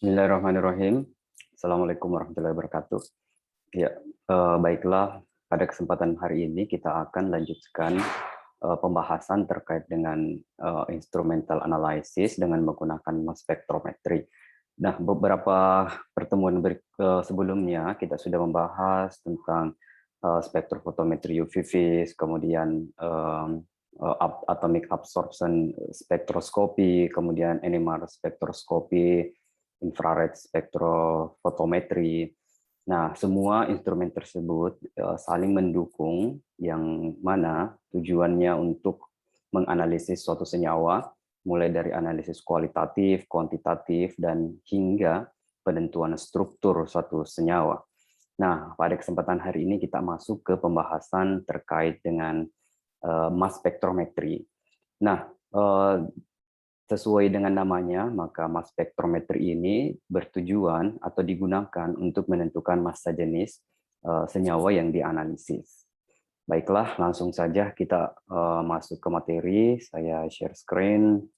Bismillahirrahmanirrahim. Assalamualaikum warahmatullahi wabarakatuh. Ya, baiklah. Pada kesempatan hari ini kita akan lanjutkan pembahasan terkait dengan instrumental analysis dengan menggunakan mass spectrometry. Nah, beberapa pertemuan sebelumnya kita sudah membahas tentang spektrofotometri UV vis, kemudian atomic absorption spektroskopi, kemudian NMR spektroskopi, infrared spektrofotometri. Nah, semua instrumen tersebut saling mendukung, yang mana tujuannya untuk menganalisis suatu senyawa, mulai dari analisis kualitatif, kuantitatif, dan hingga penentuan struktur suatu senyawa. Nah, pada kesempatan hari ini kita masuk ke pembahasan terkait dengan mass spectrometry. Nah, sesuai dengan namanya, maka mass spectrometry ini bertujuan atau digunakan untuk menentukan massa jenis senyawa yang dianalisis. Baiklah, langsung saja kita masuk ke materi. Saya share screen.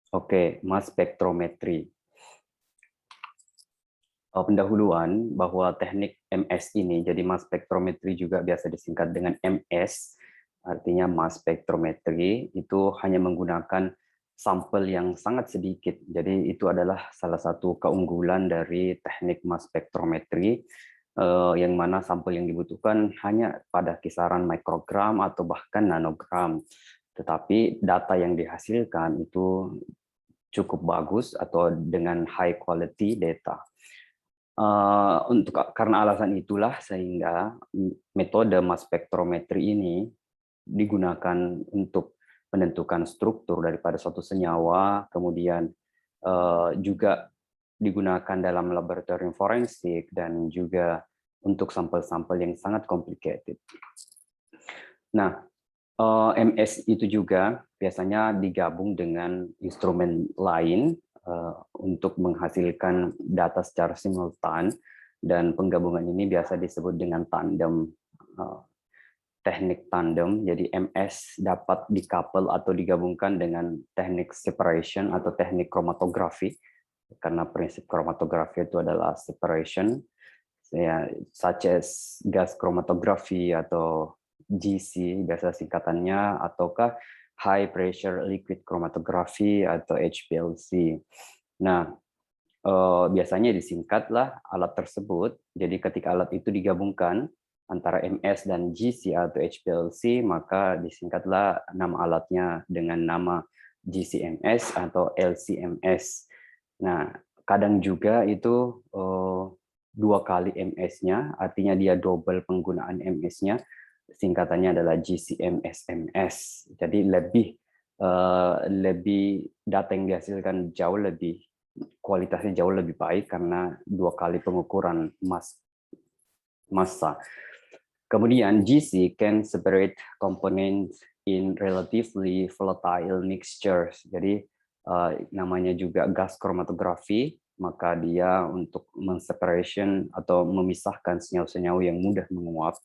Oke, mass spectrometry. Pendahuluan bahwa teknik MS ini, jadi mass spectrometry juga biasa disingkat dengan MS, artinya mass spectrometry, itu hanya menggunakan sampel yang sangat sedikit. Jadi itu adalah salah satu keunggulan dari teknik mass spectrometry, yang mana sampel yang dibutuhkan hanya pada kisaran mikrogram atau bahkan nanogram. Tetapi data yang dihasilkan itu cukup bagus atau dengan high quality data. Karena alasan itulah sehingga metode mass spectrometry ini digunakan untuk menentukan struktur daripada suatu senyawa, kemudian juga digunakan dalam laboratorium forensik dan juga untuk sampel-sampel yang sangat complicated. Nah, MS itu juga biasanya digabung dengan instrumen lain untuk menghasilkan data secara simultan, dan penggabungan ini biasa disebut dengan tandem, teknik tandem. Jadi MS dapat dikapel atau digabungkan dengan teknik separation atau teknik kromatografi, karena prinsip kromatografi itu adalah separation, such as gas chromatography atau GC biasa singkatannya, ataukah high pressure liquid chromatography atau HPLC. Nah, biasanya disingkatlah alat tersebut. Jadi ketika alat itu digabungkan antara MS dan GC atau HPLC, maka disingkatlah nama alatnya dengan nama GCMS atau LCMS. Nah, kadang juga itu dua kali MS-nya, artinya dia double penggunaan MS-nya, singkatannya adalah GCMS-MS. Jadi lebih data yang dihasilkan jauh lebih, kualitasnya jauh lebih baik karena dua kali pengukuran massa. Kemudian GC can separate components in relatively volatile mixtures. Jadi namanya juga gas chromatography, maka dia untuk menseparation atau memisahkan senyawa-senyawa yang mudah menguap.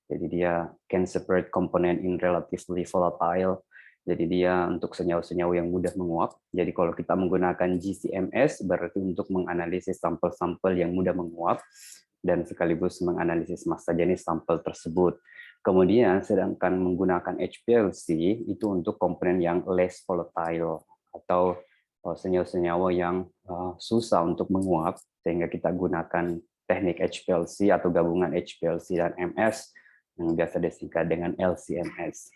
Jadi dia can separate component in relatively volatile. Jadi dia untuk senyawa-senyawa yang mudah menguap. Jadi kalau kita menggunakan GCMS berarti untuk menganalisis sampel-sampel yang mudah menguap dan sekaligus menganalisis massa jenis sampel tersebut. Kemudian sedangkan menggunakan HPLC itu untuk komponen yang less volatile atau senyawa-senyawa yang susah untuk menguap, sehingga kita gunakan teknik HPLC atau gabungan HPLC dan MS yang biasa disingkat dengan LCMS.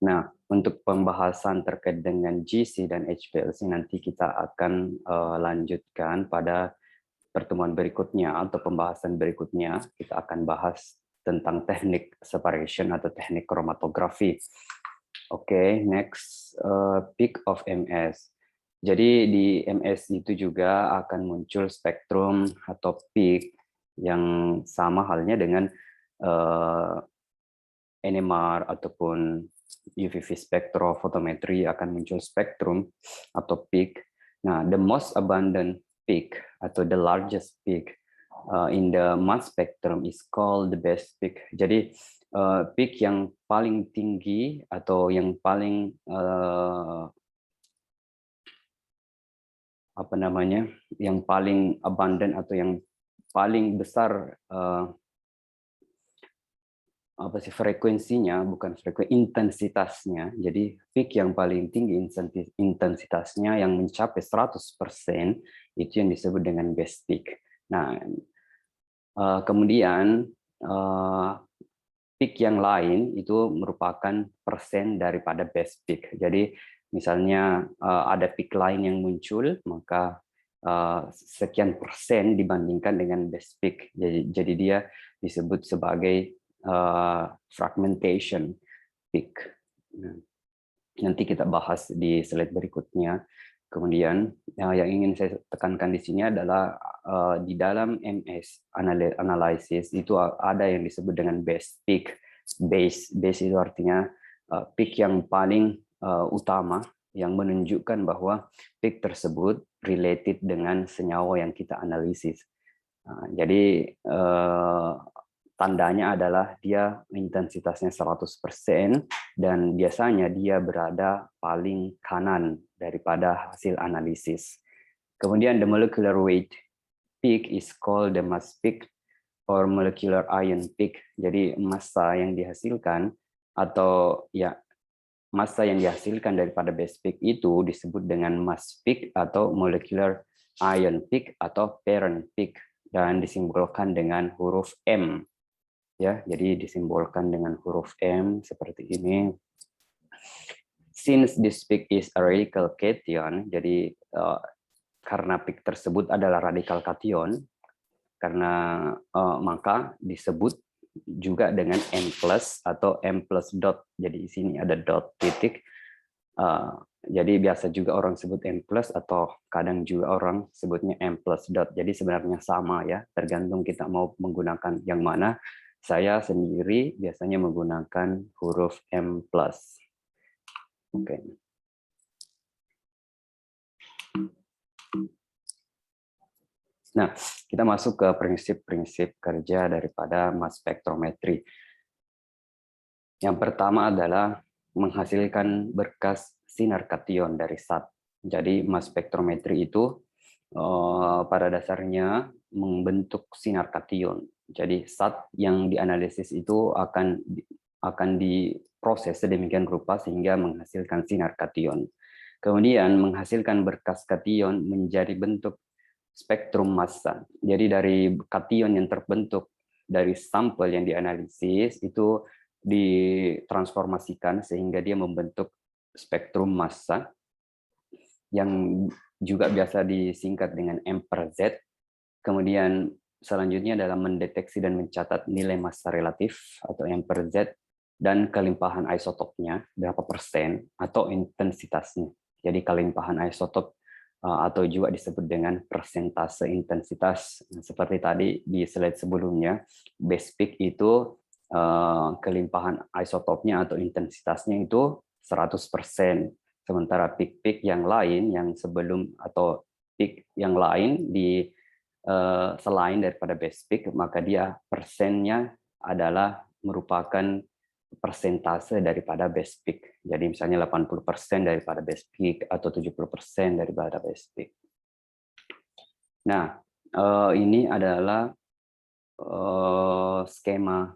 Nah, untuk pembahasan terkait dengan GC dan HPLC nanti kita akan lanjutkan pada pertemuan berikutnya atau pembahasan berikutnya. Kita akan bahas tentang teknik separation atau teknik kromatografi. Oke, next, peak of MS. Jadi di MS itu juga akan muncul spektrum atau peak yang sama halnya dengan NMR ataupun UV spektrofotometri akan muncul spektrum atau peak. Nah, the most abundant peak atau the largest peak in the mass spectrum is called the best peak. Jadi peak yang paling tinggi atau yang paling apa namanya, yang paling abundant atau yang paling besar apa sih frekuensinya, bukan intensitasnya. Jadi peak yang paling tinggi intensitasnya yang mencapai 100% itu yang disebut dengan best peak. Nah, kemudian peak yang lain itu merupakan persen daripada best peak. Jadi misalnya ada peak lain yang muncul, maka sekian persen dibandingkan dengan best peak. Jadi dia disebut sebagai fragmentation peak. Nah, nanti kita bahas di slide berikutnya. Kemudian yang ingin saya tekankan di sini adalah di dalam MS analysis itu ada yang disebut dengan best peak. Base itu artinya peak yang paling utama yang menunjukkan bahwa peak tersebut related dengan senyawa yang kita analisis. Jadi tandanya adalah dia intensitasnya 100% dan biasanya dia berada paling kanan daripada hasil analisis. Kemudian the molecular weight peak is called the mass peak or molecular ion peak. Jadi massa yang dihasilkan atau ya massa yang dihasilkan daripada base peak itu disebut dengan mass peak atau molecular ion peak atau parent peak dan disimbolkan dengan huruf M. Ya, jadi disimbolkan dengan huruf M seperti ini. Since this peak is a radical cation, jadi karena peak tersebut adalah radikal kation, karena maka disebut juga dengan M plus atau M plus dot. Jadi di sini ada dot titik. Jadi biasa juga orang sebut M plus atau kadang juga orang sebutnya M plus dot. Jadi sebenarnya sama ya, tergantung kita mau menggunakan yang mana. Saya sendiri biasanya menggunakan huruf M plus. Oke. Nah, kita masuk ke prinsip-prinsip kerja daripada mass spektrometri. Yang pertama adalah menghasilkan berkas sinar kation dari SAT. Jadi mass spektrometri itu pada dasarnya membentuk sinar kation. Jadi SAT yang dianalisis itu akan diproses sedemikian rupa sehingga menghasilkan sinar kation. Kemudian menghasilkan berkas kation menjadi bentuk spektrum massa. Jadi dari kation yang terbentuk dari sampel yang dianalisis itu ditransformasikan sehingga dia membentuk spektrum massa yang juga biasa disingkat dengan M per Z. Kemudian selanjutnya adalah mendeteksi dan mencatat nilai massa relatif atau M per Z dan kelimpahan isotopnya berapa persen atau intensitasnya. Jadi kelimpahan isotop atau juga disebut dengan persentase intensitas. Seperti tadi di slide sebelumnya, base peak itu kelimpahan isotopnya atau intensitasnya itu 100%. Sementara peak-peak yang lain yang sebelum atau peak yang lain di selain daripada base peak, maka dia persennya adalah merupakan persentase daripada base peak. Jadi misalnya 80% daripada base peak atau 70% daripada base peak. Nah, ini adalah skema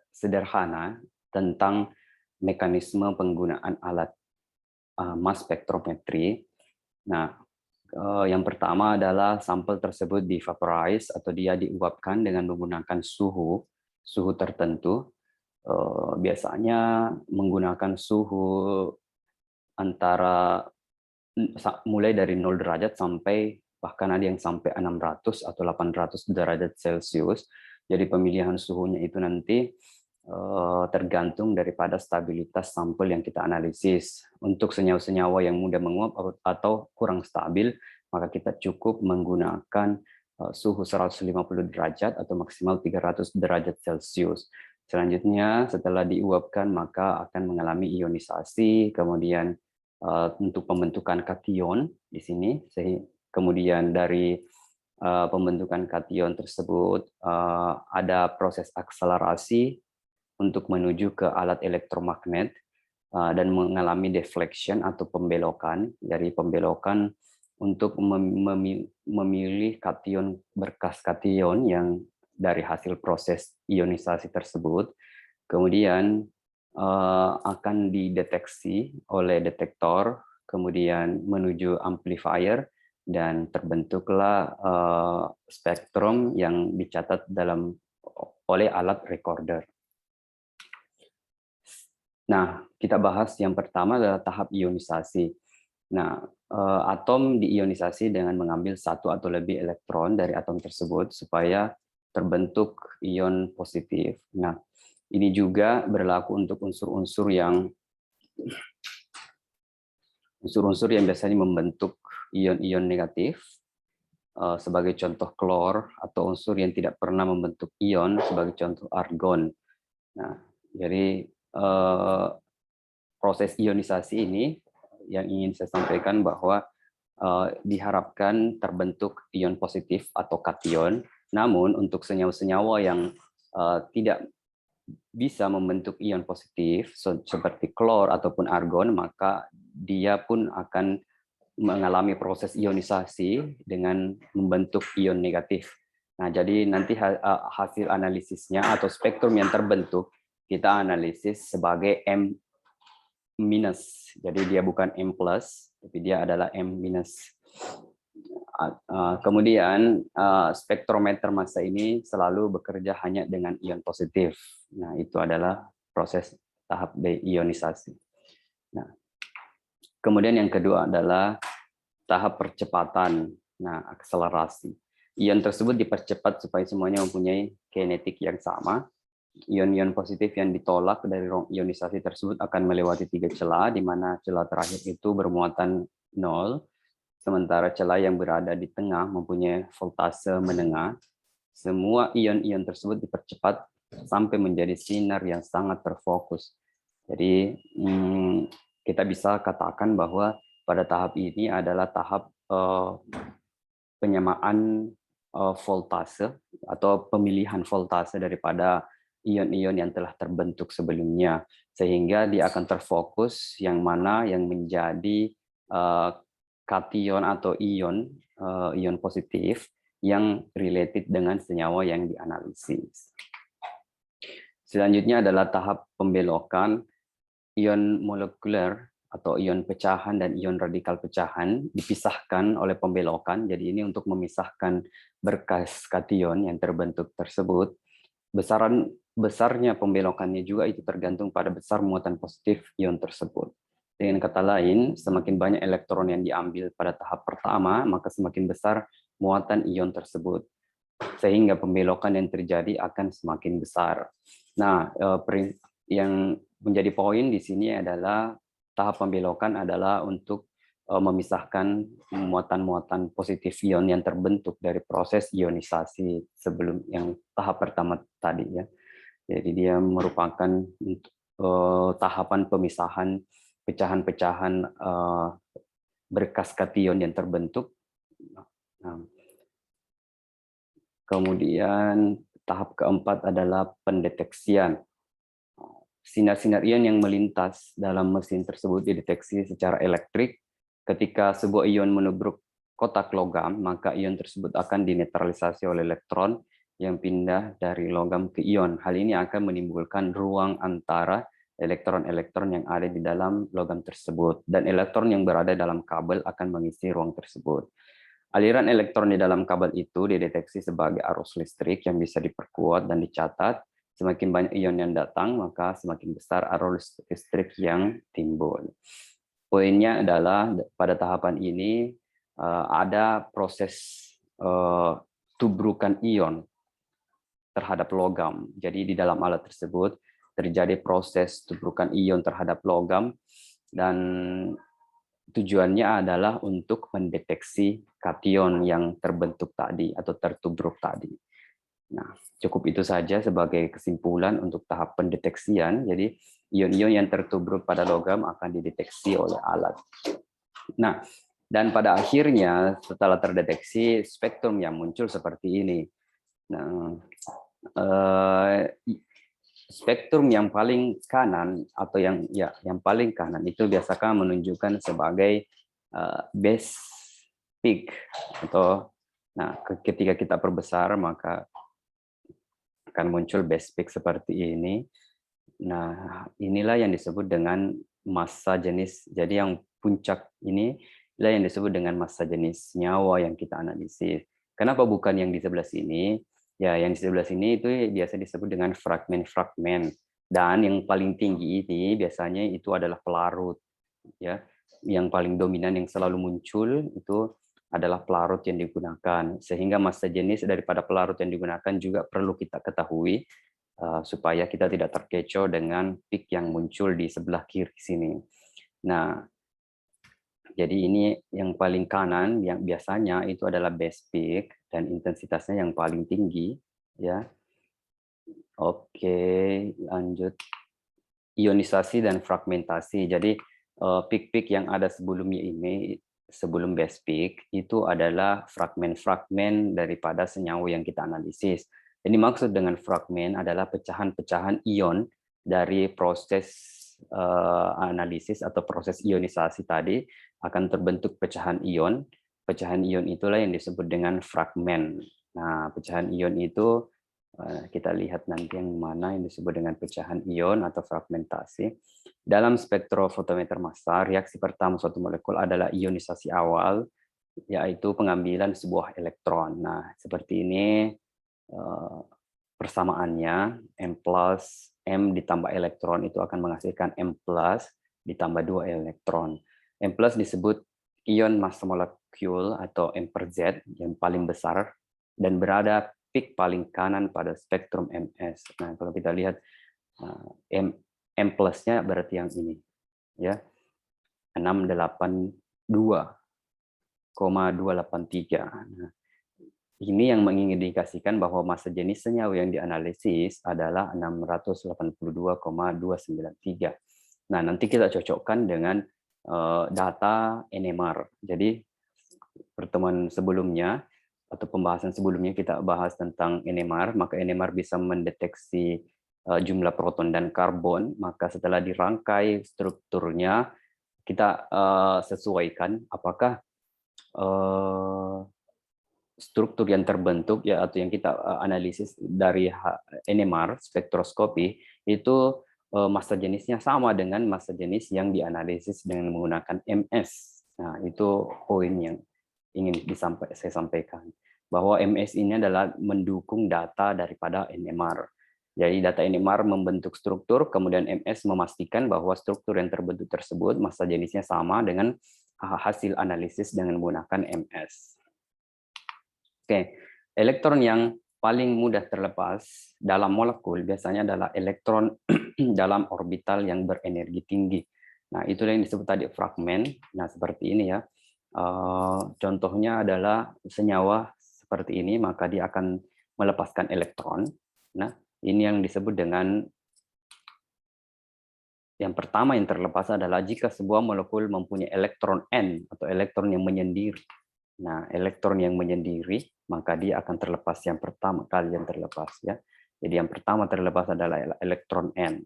sederhana tentang mekanisme penggunaan alat mass spektrometri. Nah, yang pertama adalah sampel tersebut divaporize atau dia diuapkan dengan menggunakan suhu tertentu. Biasanya menggunakan suhu antara mulai dari 0 derajat sampai bahkan ada yang sampai 600 atau 800 derajat Celcius. Jadi pemilihan suhunya itu nanti tergantung daripada stabilitas sampel yang kita analisis. Untuk senyawa-senyawa yang mudah menguap atau kurang stabil, maka kita cukup menggunakan suhu 150 derajat atau maksimal 300 derajat Celcius. Selanjutnya, setelah diuapkan, maka akan mengalami ionisasi, kemudian untuk pembentukan kation di sini. Kemudian dari pembentukan kation tersebut ada proses akselerasi untuk menuju ke alat elektromagnet dan mengalami deflection atau pembelokan. Dari pembelokan untuk memilih kation berkas kation yang dari hasil proses ionisasi tersebut, kemudian akan dideteksi oleh detektor, kemudian menuju amplifier, dan terbentuklah spektrum yang dicatat oleh alat recorder. Nah, kita bahas yang pertama adalah tahap ionisasi. Nah, atom diionisasi dengan mengambil satu atau lebih elektron dari atom tersebut supaya terbentuk ion positif. Nah, ini juga berlaku untuk unsur-unsur yang biasanya membentuk ion-ion negatif, sebagai contoh klor, atau unsur yang tidak pernah membentuk ion, sebagai contoh argon. Nah, jadi proses ionisasi ini yang ingin saya sampaikan bahwa diharapkan terbentuk ion positif atau kation. Namun untuk senyawa-senyawa yang tidak bisa membentuk ion positif seperti klor ataupun argon, maka dia pun akan mengalami proses ionisasi dengan membentuk ion negatif. Nah, jadi nanti hasil analisisnya atau spektrum yang terbentuk kita analisis sebagai M-. Jadi dia bukan M+, tapi dia adalah M-. Kemudian spektrometer massa ini selalu bekerja hanya dengan ion positif. Nah, itu adalah proses tahap deionisasi. Nah, kemudian yang kedua adalah tahap percepatan, nah akselerasi. Ion tersebut dipercepat supaya semuanya mempunyai kinetik yang sama. Ion-ion positif yang ditolak dari ionisasi tersebut akan melewati 3 celah, di mana celah terakhir itu bermuatan 0, sementara celah yang berada di tengah mempunyai voltase menengah. Semua ion-ion tersebut dipercepat sampai menjadi sinar yang sangat terfokus. Jadi kita bisa katakan bahwa pada tahap ini adalah tahap penyamaan voltase atau pemilihan voltase daripada ion-ion yang telah terbentuk sebelumnya, sehingga dia akan terfokus yang mana yang menjadi kation atau ion positif yang related dengan senyawa yang dianalisis. Selanjutnya adalah tahap pembelokan. Ion molekuler atau ion pecahan dan ion radikal pecahan dipisahkan oleh pembelokan. Jadi ini untuk memisahkan berkas kation yang terbentuk tersebut. Besarnya pembelokannya juga itu tergantung pada besar muatan positif ion tersebut. Dengan kata lain, semakin banyak elektron yang diambil pada tahap pertama, maka semakin besar muatan ion tersebut, sehingga pembelokan yang terjadi akan semakin besar. Nah, yang menjadi poin di sini adalah tahap pembelokan adalah untuk memisahkan muatan-muatan positif ion yang terbentuk dari proses ionisasi sebelum yang tahap pertama tadi, ya. Jadi dia merupakan tahapan pemisahan pecahan-pecahan berkas kation yang terbentuk. Nah, kemudian tahap keempat adalah pendeteksian. Sinar-sinar ion yang melintas dalam mesin tersebut dideteksi secara elektrik. Ketika sebuah ion menubruk kotak logam, maka ion tersebut akan dinetralisasi oleh elektron yang pindah dari logam ke ion. Hal ini akan menimbulkan ruang antara elektron-elektron yang ada di dalam logam tersebut, dan elektron yang berada dalam kabel akan mengisi ruang tersebut. Aliran elektron di dalam kabel itu dideteksi sebagai arus listrik yang bisa diperkuat dan dicatat. Semakin banyak ion yang datang, maka semakin besar arus listrik yang timbul. Poinnya adalah pada tahapan ini ada proses tubrukan ion terhadap logam. Jadi di dalam alat tersebut terjadi proses tubrukan ion terhadap logam, dan tujuannya adalah untuk mendeteksi kation yang terbentuk tadi atau tertubruk tadi. Nah, cukup itu saja sebagai kesimpulan untuk tahap pendeteksian. Jadi ion-ion yang tertubruk pada logam akan dideteksi oleh alat. Nah, dan pada akhirnya setelah terdeteksi, spektrum yang muncul seperti ini. Nah, spektrum yang paling kanan atau yang paling kanan itu biasakan menunjukkan sebagai base peak atau ketika kita perbesar maka akan muncul base peak seperti ini. Nah, inilah yang disebut dengan massa jenis. Jadi yang puncak ini adalah yang disebut dengan massa jenis senyawa yang kita analisis. Kenapa bukan yang di sebelah sini? Ya, yang di sebelah sini itu biasa disebut dengan fragmen-fragmen. Dan yang paling tinggi ini biasanya itu adalah pelarut. Ya, yang paling dominan yang selalu muncul itu adalah pelarut yang digunakan. Sehingga massa jenis daripada pelarut yang digunakan juga perlu kita ketahui supaya kita tidak terkecoh dengan peak yang muncul di sebelah kiri sini. Nah, jadi ini yang paling kanan yang biasanya itu adalah base peak dan intensitasnya yang paling tinggi, ya. Oke, lanjut. Ionisasi dan fragmentasi. Jadi peak-peak yang ada sebelumnya ini sebelum base peak itu adalah fragmen-fragmen daripada senyawa yang kita analisis. Ini maksud dengan fragmen adalah pecahan-pecahan ion dari proses analisis atau proses ionisasi tadi akan terbentuk pecahan ion. Pecahan ion itulah yang disebut dengan fragmen. Nah, pecahan ion itu kita lihat nanti yang mana yang disebut dengan pecahan ion atau fragmentasi. Dalam spektrofotometer massa, reaksi pertama suatu molekul adalah ionisasi awal, yaitu pengambilan sebuah elektron. Nah, seperti ini persamaannya, M plus M ditambah elektron itu akan menghasilkan M plus ditambah 2 elektron. M plus disebut ion massa molekul atau M per Z yang paling besar dan berada peak paling kanan pada spektrum MS. Nah, kalau kita lihat M plus-nya berarti yang ini, ya 682,283. Nah, ini yang mengindikasikan bahwa massa jenis senyawa yang dianalisis adalah 682,293. Nah, nanti kita cocokkan dengan data NMR. Jadi pertemuan sebelumnya atau pembahasan sebelumnya kita bahas tentang NMR, maka NMR bisa mendeteksi jumlah proton dan karbon, maka setelah dirangkai strukturnya kita sesuaikan apakah struktur yang terbentuk ya atau yang kita analisis dari NMR spektroskopi itu massa jenisnya sama dengan massa jenis yang dianalisis dengan menggunakan MS. Nah, itu poin yang ingin saya sampaikan bahwa MS ini adalah mendukung data daripada NMR. Jadi data NMR membentuk struktur, kemudian MS memastikan bahwa struktur yang terbentuk tersebut massa jenisnya sama dengan hasil analisis dengan menggunakan MS. Oke, elektron yang paling mudah terlepas dalam molekul biasanya adalah elektron dalam orbital yang berenergi tinggi. Nah, itulah yang disebut tadi fragmen. Nah, seperti ini ya. Contohnya adalah senyawa seperti ini, maka dia akan melepaskan elektron. Nah, ini yang disebut dengan yang pertama yang terlepas adalah jika sebuah molekul mempunyai elektron N atau elektron yang menyendiri. Nah, elektron yang menyendiri, maka dia akan terlepas yang pertama kali yang terlepas ya. Jadi yang pertama terlepas adalah elektron N.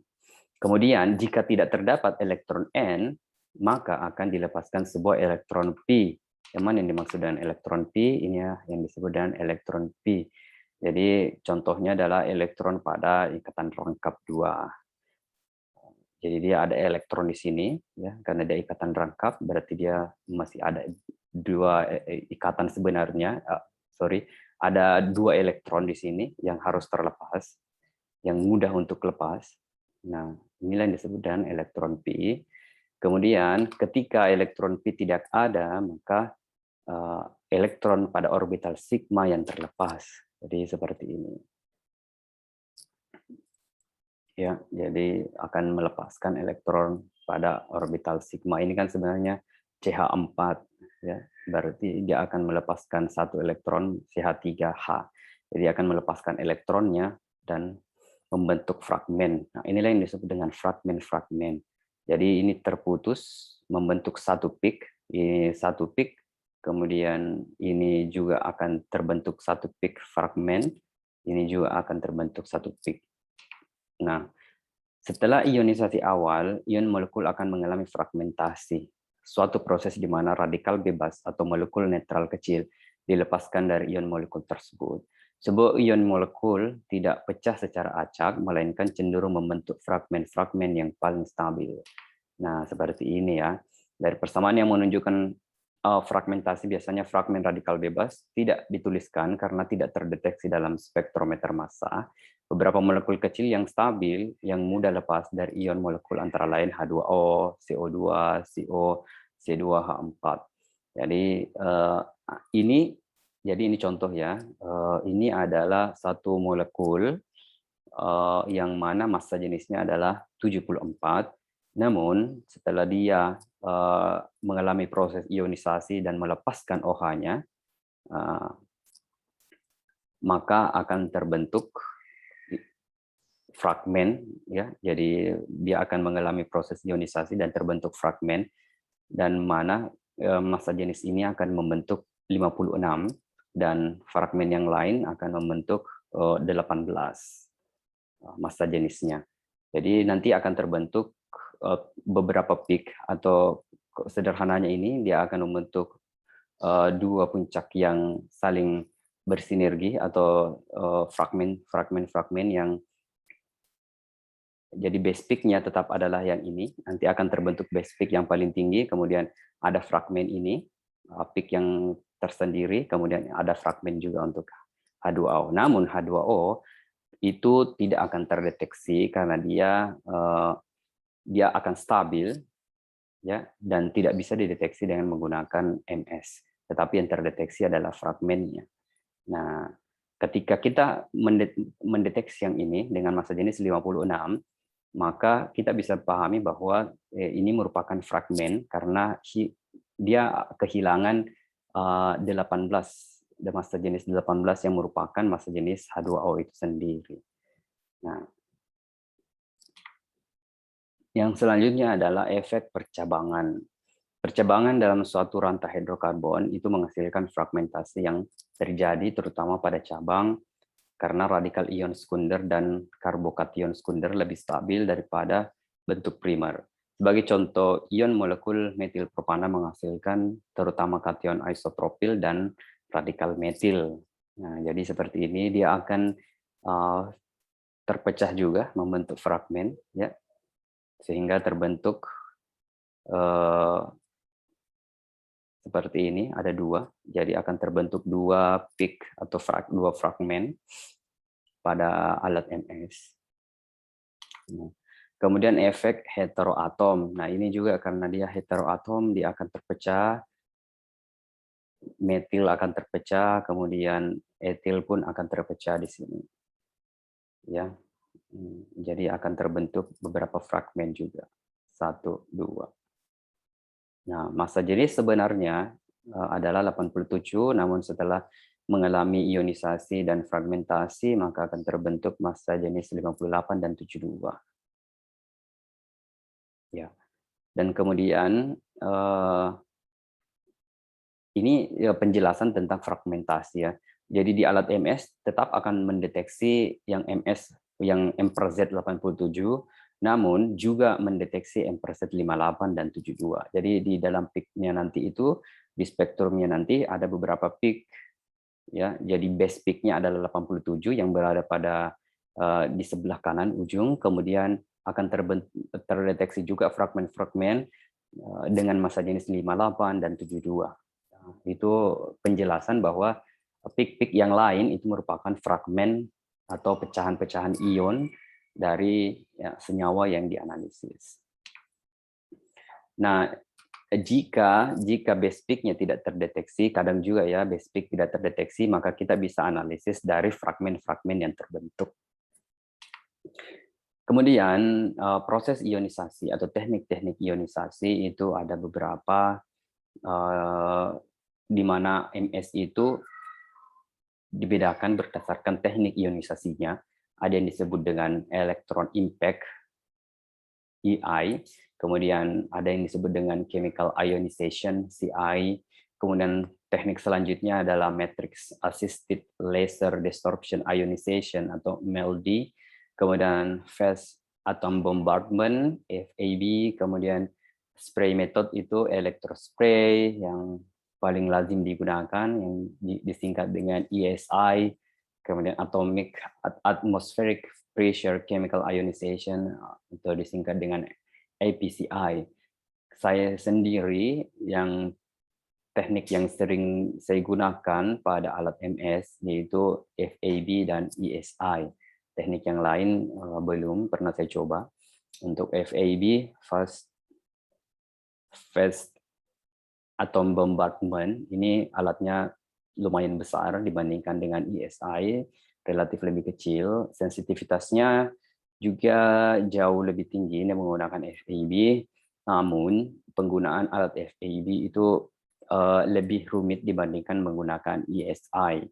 Kemudian jika tidak terdapat elektron N, maka akan dilepaskan sebuah elektron P. Yang mana yang dimaksud dengan elektron P? Ini ya yang disebut dengan elektron P. Jadi contohnya adalah elektron pada ikatan rangkap 2. Jadi dia ada elektron di sini, ya, karena dia ikatan rangkap, berarti dia masih ada dua ikatan sebenarnya. Ada 2 elektron di sini yang harus terlepas, yang mudah untuk lepas. Nah, inilah yang disebut dengan elektron P. Kemudian ketika elektron P tidak ada, maka elektron pada orbital sigma yang terlepas. Jadi seperti ini. Ya, jadi akan melepaskan elektron pada orbital sigma. Ini kan sebenarnya CH4 ya. Berarti dia akan melepaskan 1 elektron CH3H. Jadi akan melepaskan elektronnya dan membentuk fragmen. Nah, inilah yang disebut dengan fragmen-fragmen. Jadi ini terputus membentuk satu peak, ini satu peak, kemudian ini juga akan terbentuk satu peak fragmen, ini juga akan terbentuk satu peak. Nah, Setelah ionisasi awal, ion molekul akan mengalami fragmentasi, suatu proses di mana radikal bebas atau molekul netral kecil dilepaskan dari ion molekul tersebut. Sebuah ion molekul tidak pecah secara acak, melainkan cenderung membentuk fragmen-fragmen yang paling stabil. Nah, seperti ini ya. Dari persamaan yang menunjukkan fragmentasi, biasanya fragmen radikal bebas tidak dituliskan karena tidak terdeteksi dalam spektrometer massa. Beberapa molekul kecil yang stabil, yang mudah lepas dari ion molekul antara lain H2O, CO2, CO, C2H4. Jadi ini contoh ya. Ini adalah satu molekul yang mana massa jenisnya adalah 74. Namun setelah dia mengalami proses ionisasi dan melepaskan OH-nya, maka akan terbentuk fragmen ya. Jadi dia akan mengalami proses ionisasi dan terbentuk fragmen, dan mana massa jenis ini akan membentuk 56 dan fragmen yang lain akan membentuk 18 massa jenisnya. Jadi nanti akan terbentuk beberapa peak, atau sederhananya ini dia akan membentuk dua puncak yang saling bersinergi, atau fragmen-fragmen yang jadi base peak-nya tetap adalah yang ini. Nanti akan terbentuk base peak yang paling tinggi, kemudian ada fragmen ini, peak yang tersendiri, kemudian ada fragmen juga untuk H2O. Namun H2O itu tidak akan terdeteksi karena dia akan stabil ya, dan tidak bisa dideteksi dengan menggunakan MS. Tetapi yang terdeteksi adalah fragmennya. Nah, ketika kita mendeteksi yang ini dengan massa jenis 56, maka kita bisa pahami bahwa ini merupakan fragmen karena dia kehilangan 18, massa jenis 18 yang merupakan massa jenis H2O itu sendiri. Nah, yang selanjutnya adalah efek percabangan. Percabangan dalam suatu rantai hidrokarbon itu menghasilkan fragmentasi yang terjadi terutama pada cabang karena radikal ion sekunder dan karbokation sekunder lebih stabil daripada bentuk primer. Sebagai contoh, ion molekul metil propana menghasilkan terutama kation isotropil dan radikal metil. Nah, jadi seperti ini dia akan terpecah juga membentuk fragmen ya, sehingga terbentuk seperti ini, ada dua. Jadi akan terbentuk dua peak atau dua fragmen pada alat MS. Kemudian efek heteroatom. Nah, ini juga karena dia heteroatom, dia akan terpecah, metil akan terpecah, kemudian etil pun akan terpecah di sini. Ya. Jadi akan terbentuk beberapa fragmen juga. 1, 2. Nah, massa jenis sebenarnya adalah 87, namun setelah mengalami ionisasi dan fragmentasi, maka akan terbentuk massa jenis 58 dan 72. Ya. Dan kemudian ini penjelasan tentang fragmentasi ya. Jadi di alat MS tetap akan mendeteksi yang MS yang M/Z 87, namun juga mendeteksi M/Z 58 dan 72. Jadi di dalam peak-nya nanti itu, di spektrumnya nanti ada beberapa peak ya. Jadi base peak-nya adalah 87 yang berada pada di sebelah kanan ujung, kemudian akan terdeteksi juga fragmen-fragmen dengan massa jenis 58 dan 72. Itu penjelasan bahwa peak-peak yang lain itu merupakan fragmen atau pecahan-pecahan ion dari senyawa yang dianalisis. Nah, jika base peak-nya tidak terdeteksi, kadang juga ya base peak tidak terdeteksi, maka kita bisa analisis dari fragmen-fragmen yang terbentuk. Kemudian proses ionisasi atau teknik-teknik ionisasi itu ada beberapa, di mana MS itu dibedakan berdasarkan teknik ionisasinya. Ada yang disebut dengan electron impact (EI), kemudian ada yang disebut dengan chemical ionization (CI), kemudian teknik selanjutnya adalah matrix assisted laser desorption ionization atau MALD, kemudian phase atom bombardment (FAB), kemudian spray method itu electrospray yang paling lazim digunakan yang disingkat dengan ESI, kemudian atomic atmospheric pressure chemical ionization atau disingkat dengan APCI. Saya sendiri yang teknik yang sering saya gunakan pada alat MS yaitu FAB dan ESI. Teknik yang lain belum pernah saya coba. Untuk FAB, fast atom bombardment, ini alatnya lumayan besar dibandingkan dengan ESI, relatif lebih kecil, sensitivitasnya juga jauh lebih tinggi dengan menggunakan FAB, namun penggunaan alat FAB itu lebih rumit dibandingkan menggunakan ESI.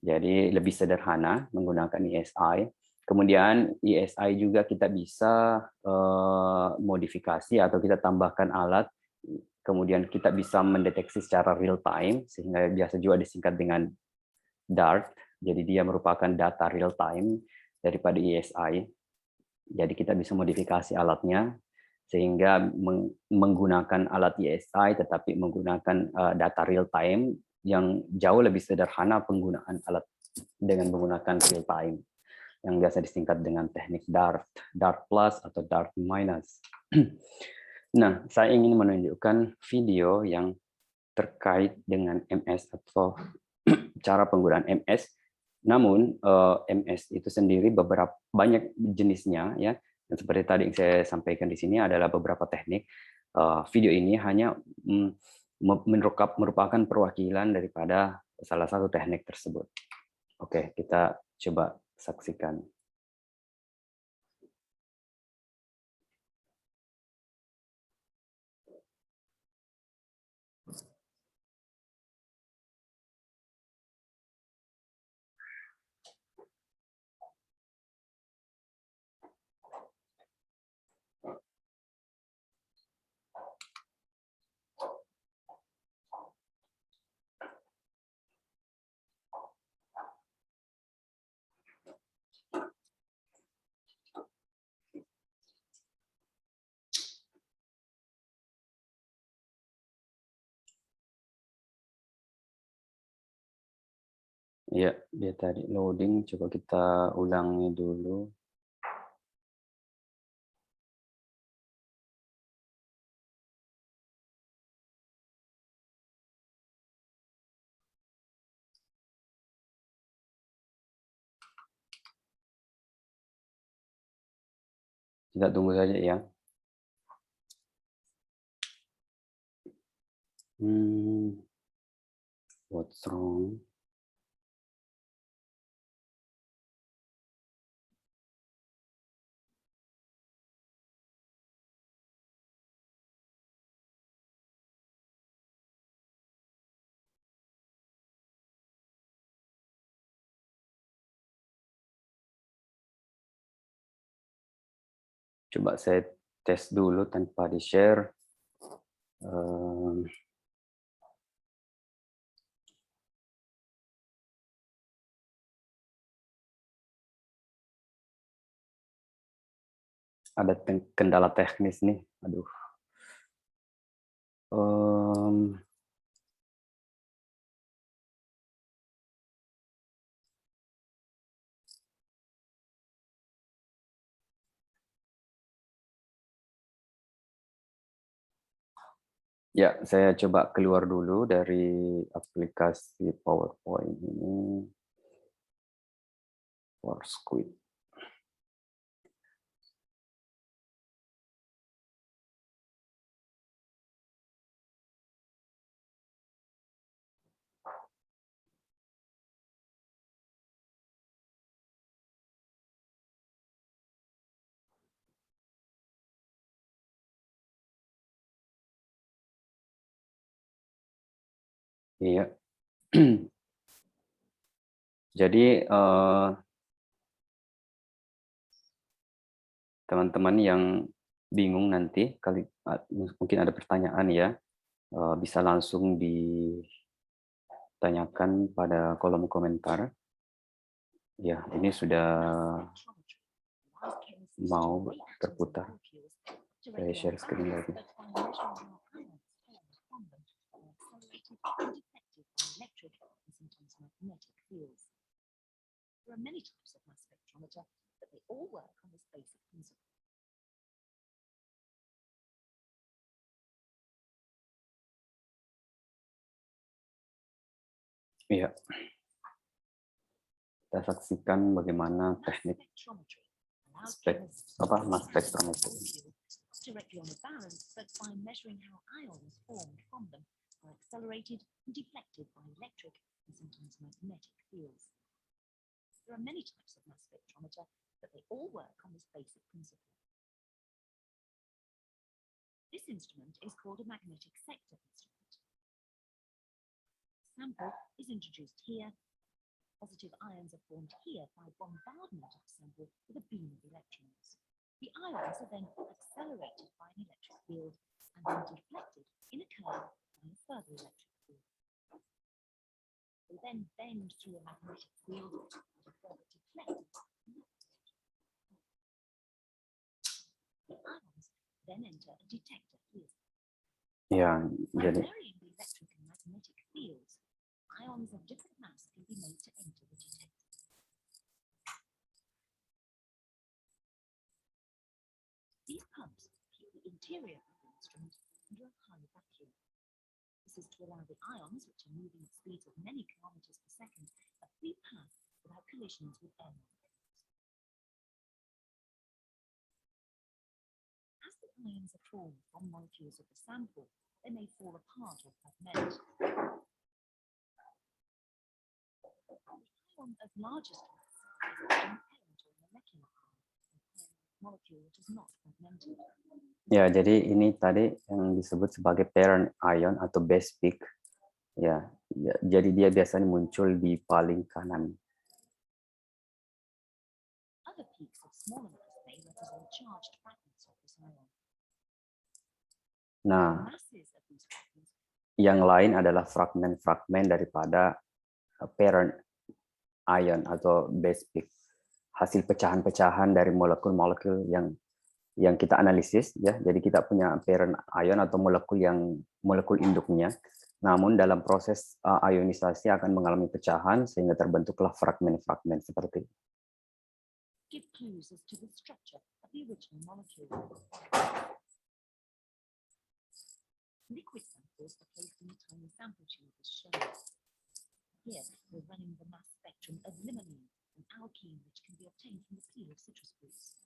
Jadi lebih sederhana menggunakan ESI. Kemudian ESI juga kita bisa modifikasi atau kita tambahkan alat, kemudian kita bisa mendeteksi secara real time, sehingga biasa juga disingkat dengan DART. Jadi dia merupakan data real time daripada ESI. Jadi kita bisa modifikasi alatnya sehingga menggunakan alat ESI tetapi menggunakan data real time yang jauh lebih sederhana penggunaan alat dengan menggunakan real time yang biasa disingkat dengan teknik DART, DART plus atau DART minus. Nah, saya ingin menunjukkan video yang terkait dengan MS atau cara penggunaan MS. Namun MS itu sendiri beberapa banyak jenisnya ya. Dan seperti tadi yang saya sampaikan di sini adalah beberapa teknik. Video ini hanya merupakan perwakilan daripada salah satu teknik tersebut. Oke, kita coba saksikan. Ya, dia tadi loading. Coba kita ulangi dulu. Kita tunggu saja ya. What's wrong? Coba saya tes dulu tanpa di-share. Ada kendala teknis nih. Aduh. Ya, saya coba keluar dulu dari aplikasi PowerPoint ini. PowerSquid. Iya. Jadi teman-teman yang bingung nanti kali mungkin ada pertanyaan ya, bisa langsung ditanyakan pada kolom komentar. Ya, ini sudah mau terputar. Saya share screen lagi. There are many types of mass spectrometer, but they all work on this basic principle. Iya. Kita saksikan bagaimana teknik mass spectrometry. Directly on the balance, but by measuring how ions formed from them are accelerated and deflected by electric and sometimes magnetic fields. There are many types of mass spectrometer, but they all work on this basic principle. This instrument is called a magnetic sector instrument. Sample is introduced here. Positive ions are formed here by bombardment of the sample with a beam of electrons. The ions are then accelerated by an electric field and then deflected in a curve by a further electric field. They then bend through a magnetic field and are further deflected. The ions then enter a detector here. Ya, By jadi varying the electric and magnetic fields, ions of different mass can be made to enter the detector. These pumps keep the interior of the instrument under a high vacuum. This is to allow the ions, which are moving at speeds of many kilometers per second, a free path without collisions with air molecules. As the ions are formed from molecules of the sample, they may fall apart or fragment. The ion of largest mass is an parent or molecular ion, molecule which is not fragmented. ya, jadi ini tadi yang disebut sebagai parent ion atau base peak. Ya, jadi dia biasanya muncul di paling kanan. Other peaks of smaller mass may represent charged fragments of this ion. Nah, Masses of these fragments yang lain adalah fragmen-fragmen daripada parent ion atau base peak. Hasil pecahan-pecahan dari molekul-molekul yang kita analisis, ya. Jadi kita punya parent ion atau molekul induknya. Namun dalam proses ionisasi akan mengalami pecahan sehingga terbentuklah fragmen-fragmen seperti ini. give clues as to the structure of the original molecule. Liquid samples are placed in a tiny sample tube as shown. Here, we're running the mass spectrum of limonene, an alkene which can be obtained from the peel of citrus fruits.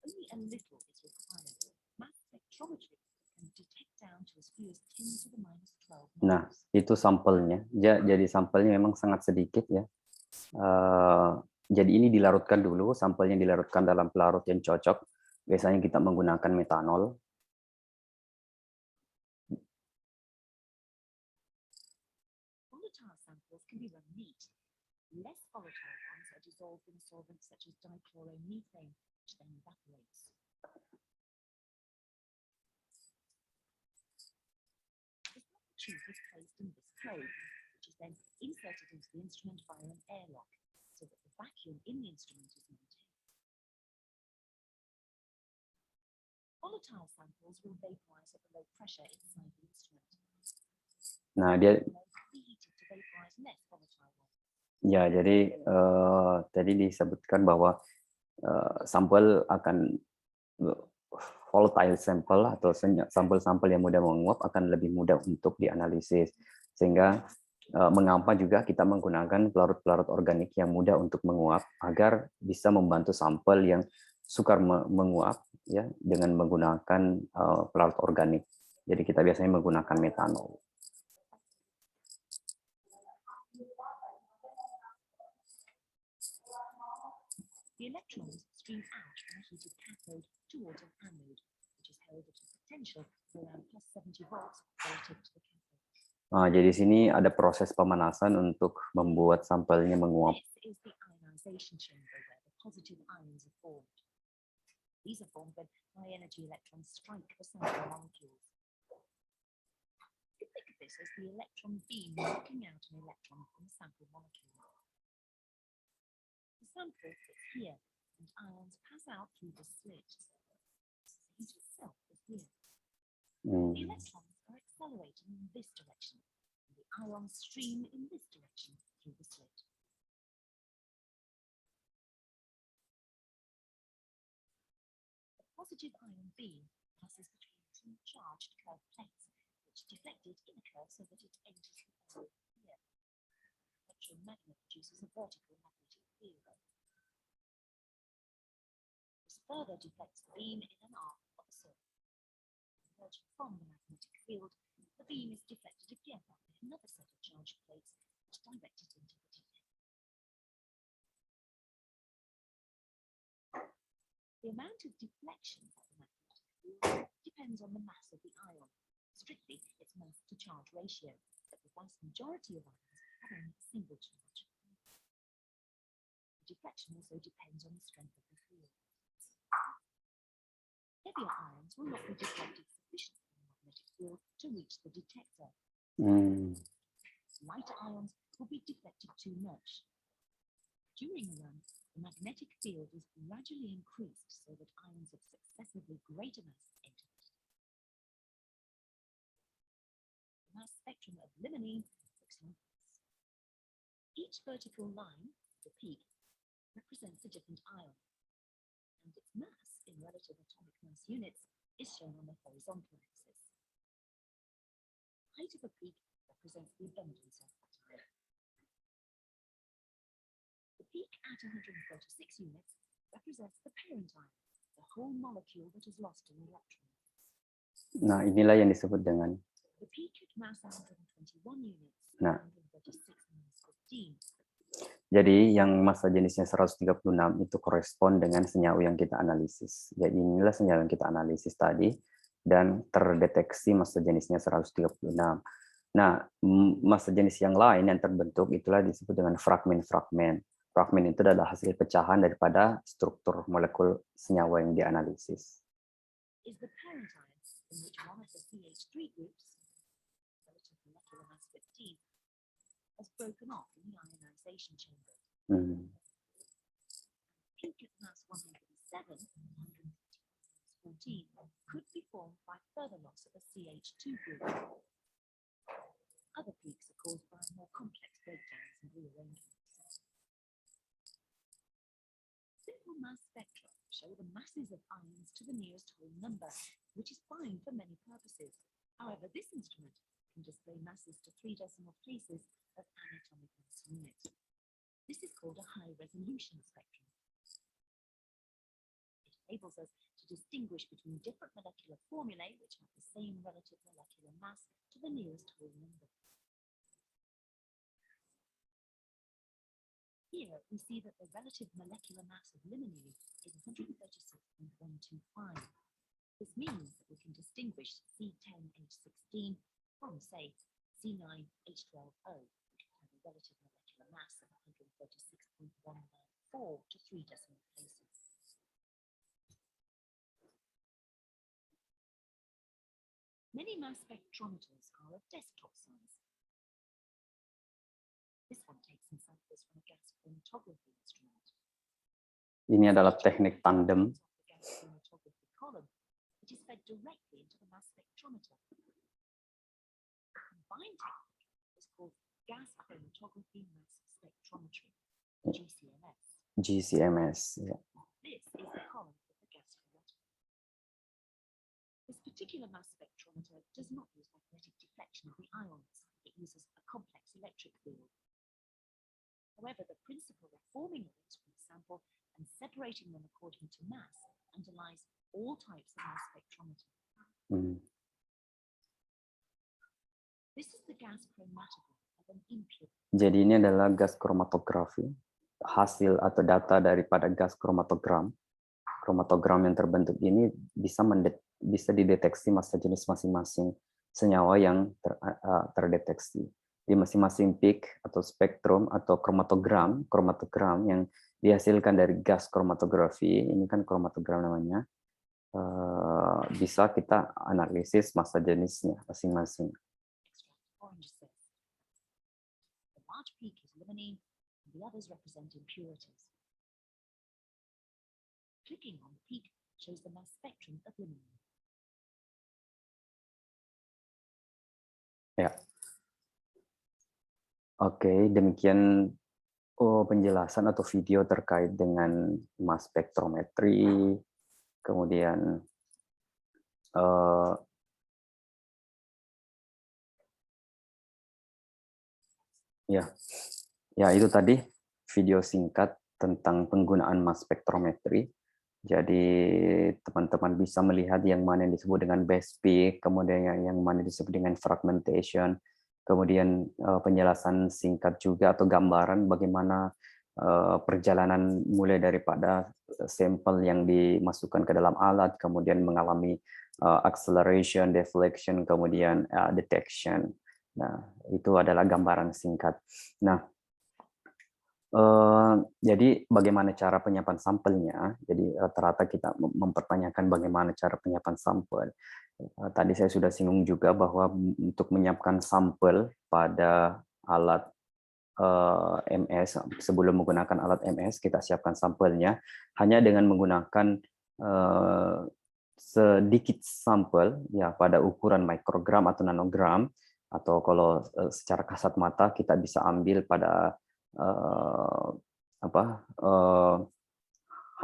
Only a little is required. Mass spectrometry can detect down to as few as 10 to the minus 12 Nah, moles. itu sampelnya. Jadi sampelnya memang sangat sedikit ya. Jadi ini dilarutkan dulu, sampelnya dilarutkan dalam pelarut yang cocok. Biasanya kita menggunakan metanol. Volatile samples can be run neat. Less volatile ones are dissolved in solvents such as dichloromethane, which then evaporates. The sample tube is placed in this probe, which is then inserted into the instrument via an airlock, so that the vacuum in the instrument is maintained. Volatile samples will vaporize at the low pressure inside the instrument. Nah, dia Preheated to vaporize less volatile ones. ya jadi tadi disebutkan bahwa sampel akan volatile sample atau sampel-sampel yang mudah menguap akan lebih mudah untuk dianalisis. Sehingga mengapa juga kita menggunakan pelarut-pelarut organik yang mudah untuk menguap agar bisa membantu sampel yang sukar menguap ya dengan menggunakan pelarut organik. Jadi kita biasanya menggunakan metanol. The electrons stream out from a heated cathode towards an anode, which is held at a potential of around plus 70 volts relative to the cathode. Nah, jadi sini ada proses pemanasan untuk membuat sampelnya menguap. This is the ionization chamber where the positive ions are formed. These are formed when high-energy electrons strike the sample molecules. You can think of this as the electron beam knocking out an electron from the sample molecule. The sample fits here, and ions pass out through the slit. The heat itself is here. The electrons are accelerating in this direction, and the ions stream in this direction through the slit. The positive ion beam passes between two charged curved plates, which deflected in a curve so that it enters the area here. The electromagnet produces a vertical magnetic field. This further deflects the beam in an arc of a circle. Emerging from the magnetic field, the beam is deflected again by another set of charged plates, which direct it into the detector. The amount of deflection of the magnetic field depends on the mass of the ion. Strictly, its mass to charge ratio, but the vast majority of ions have only a single charge. The deflection also depends on the strength of the field. Heavier ions will not be deflected sufficiently in the magnetic field to reach the detector. Lighter ions will be deflected too much. During a run, the magnetic field is gradually increased so that ions of successively greater mass enter it. The mass spectrum of limonene looks like this. Each vertical line, the peak, represents a different ion, and its mass in relative atomic mass units is shown on the horizontal axis. The height of a peak represents the abundance of that ion. The peak at 136 units represents the parent ion, the whole molecule that is lost in electrons. Nah, inilah yang disebut dengan The peak at mass 121 units, Nah. 136 minus 15, Jadi yang massa jenisnya 136 itu korespon dengan senyawa yang kita analisis. Jadi inilah senyawa yang kita analisis tadi dan terdeteksi massa jenisnya 136. Nah, massa jenis yang lain yang terbentuk itulah disebut dengan fragmen-fragmen. Fragmen itu adalah hasil pecahan daripada struktur molekul senyawa yang dianalisis. is the parent ion in which one of the CH3 groups, relative molecular mass 15, has broken off in the ionization chamber. Peak at mass 107, 114, could be formed by further loss of a CH2 group. Other peaks are caused by more complex breakdowns and rearrangements. Simple mass spectra show the masses of ions to the nearest whole number, which is fine for many purposes. However, this instrument can display masses to 3 decimal places of an atomic mass unit. This is called a high-resolution spectrum. It enables us to distinguish between different molecular formulae which have the same relative molecular mass to the nearest whole number. Here we see that the relative molecular mass of limonene is 136.125. This means that we can distinguish C10H16 from, say, C9H12O, which have a relative molecular mass of 136.194 to 3 decimal places. Many mass spectrometers are of desktop size. This one takes some samples from a gas chromatography instrument. Ini adalah teknik tandem. The gas chromatography column, which is fed directly into the mass spectrometer. The combined technique is called gas chromatography mass spectrometry, GCMS. GCMS. Ya. This is the column of the gas chromatography. This particular mass spectrometer does not use magnetic deflection of the ions. It uses a complex electric field. However, the principle of forming ions from the sample and separating them according to mass underlies all types of mass spectrometry. This is the gas chromatograph of an impure. Jadi ini adalah gas kromatografi, hasil atau data daripada gas kromatogram. Kromatogram yang terbentuk ini bisa dideteksi massa jenis masing-masing senyawa yang terdeteksi. Di masing-masing peak atau spektrum atau kromatogram yang dihasilkan dari gas kromatografi, ini kan kromatogram namanya, bisa kita analisis massa jenisnya masing-masing. The large peak is limonene, and the others represent impurities. Clicking on peak shows the mass spectrum of luminol. Ya. Oke, demikian penjelasan atau video terkait dengan mass spektrometri, kemudian eh, ya, ya itu tadi video singkat tentang penggunaan mass spektrometri. Jadi teman-teman bisa melihat yang mana yang disebut dengan base peak, kemudian yang mana disebut dengan fragmentation, kemudian penjelasan singkat juga atau gambaran bagaimana perjalanan mulai daripada sampel yang dimasukkan ke dalam alat, kemudian mengalami acceleration, deflection, kemudian detection. Nah, itu adalah gambaran singkat. Nah, jadi bagaimana cara penyiapan sampelnya? Jadi rata-rata kita mempertanyakan bagaimana cara penyiapan sampel. Tadi saya sudah singgung juga bahwa untuk menyiapkan sampel pada alat MS, sebelum menggunakan alat MS, kita siapkan sampelnya hanya dengan menggunakan sedikit sampel ya pada ukuran mikrogram atau nanogram, atau kalau secara kasat mata kita bisa ambil pada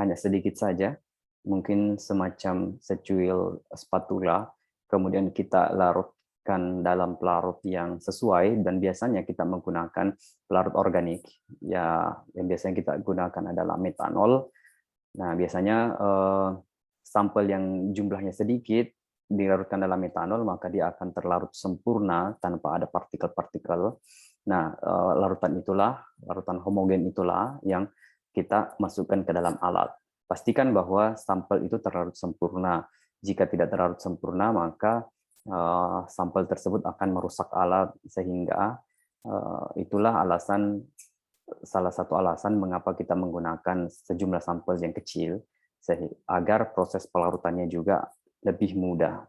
hanya sedikit saja, mungkin semacam secuil spatula, kemudian kita larutkan dalam pelarut yang sesuai, dan biasanya kita menggunakan pelarut organik. Ya, yang biasanya kita gunakan adalah metanol. Nah, biasanya sampel yang jumlahnya sedikit dilarutkan dalam metanol, maka dia akan terlarut sempurna tanpa ada partikel-partikel. Nah, larutan homogen itulah yang kita masukkan ke dalam alat. Pastikan bahwa sampel itu terlarut sempurna. Jika tidak terlarut sempurna, maka sampel tersebut akan merusak alat, sehingga itulah salah satu alasan mengapa kita menggunakan sejumlah sampel yang kecil, agar proses pelarutannya juga lebih mudah.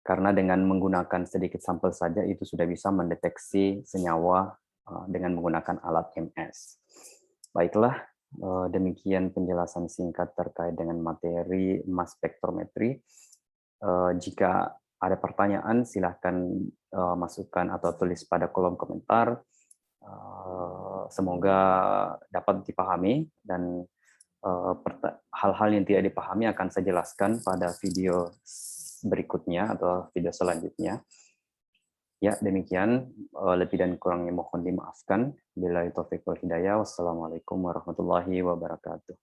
Karena dengan menggunakan sedikit sampel saja itu sudah bisa mendeteksi senyawa dengan menggunakan alat MS. Baiklah, demikian penjelasan singkat terkait dengan materi mass spektrometri. Jika ada pertanyaan, silahkan masukkan atau tulis pada kolom komentar. Semoga dapat dipahami, dan hal-hal yang tidak dipahami akan saya jelaskan pada video berikutnya atau video selanjutnya. Ya, demikian. Lebih dan kurangnya mohon dimaafkan. Billahi taufiq wal hidayah. Wassalamualaikum warahmatullahi wabarakatuh.